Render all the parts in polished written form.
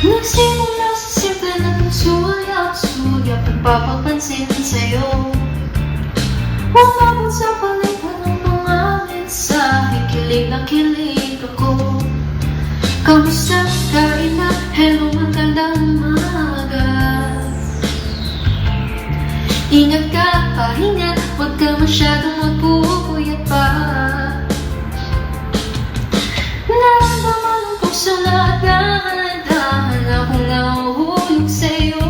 Nagsimula sa simple na pagsulyap-sulyap, nagpapapansin sa'yo. Umabot sa palitan ng mga mensahe, kilig na kilig ako. Kamusta? Kain na? Hello, magandang umaga. Ingat ka, pahinga, huwag ka masyadong magpupuyat pa. Naramdaman ang puso na dahan-dahan akong nahuhulog sa'yo.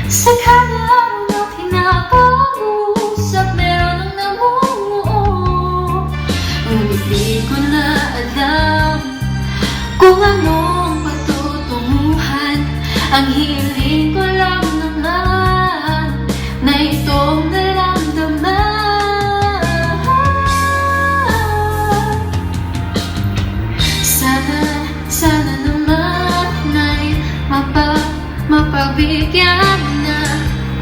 Sa kada araw na pinapag-uusap, meron ang namumuo. Ngunit di ko na alam kung anong patutunguhan. Ang hiling ko lang naman na itong naramdaman. Sana naman na'y mapabigyan na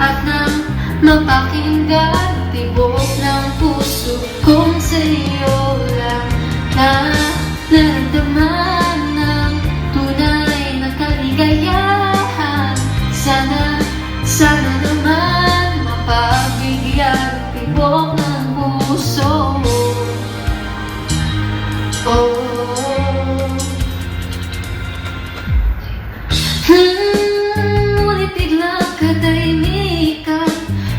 at nang mapakinggan tibok ng puso kung sa'yo lang na naramdaman ng tunay na kaligayahan. Sana naman mapabigyan tibok ng puso. Oh, ngunit biglang katahimikan,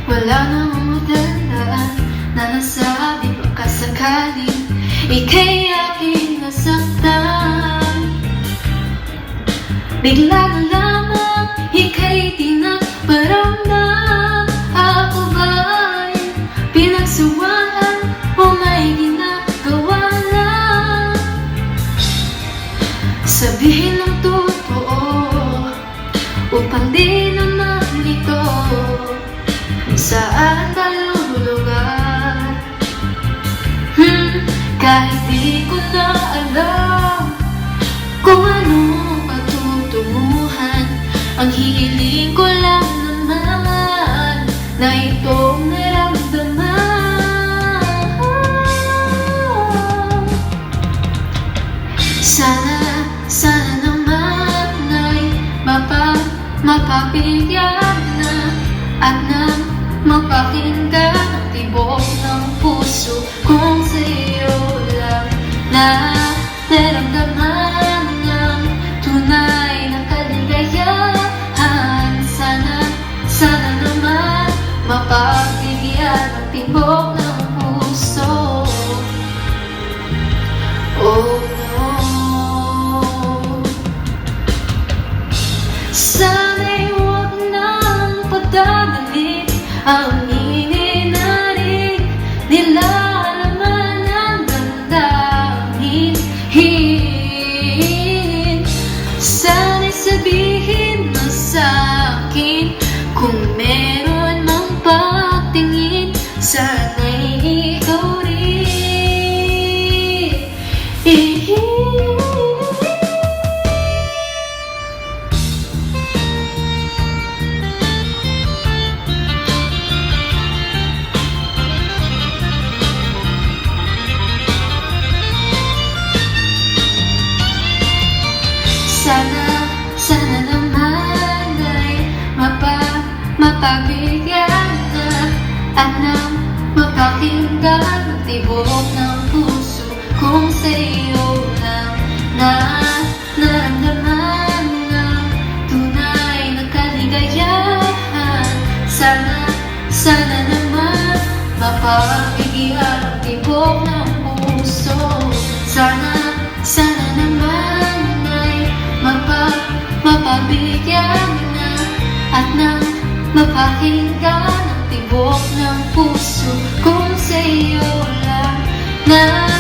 wala namang matandaan na nasabi baka sakaling ika'y aking nasaktan. Bigla na lamang ika'y tinaparamdam. Ako ba'y pinagsawaan o may ginagawa lang? Sabihin ng totoo upang di na malito. Saan tayo lulugar? Kahit di ko na alam kung anong patutunguhan. Ang hiling ko lang naman na itong naramdaman. Sana naman ay mapapigyan na at nang mapakinggan ang tibok ng puso kung sa'yo lang na naramdaman ng tunay na kaligayahan. Sana naman mapapigyan ang tibok ng puso. Oh no, sana'y huwag nang pagdadalit ang ininarig nilalaman ng damdamin. Sana'y sabihin mo sa'kin kung meron mang pagtingin. Sana'y ikaw rin. Sana naman ay mapabigyan na at nang mapakinggan ang tibok ng puso kung sa'yo lang na naramdaman ng tunay na kaligayahan. Sana naman mapabigyan ang tibok ng puso. Sana naman ay mapabigyan na at nang mapakinggan ang tibok ng puso kung sa'yo lang na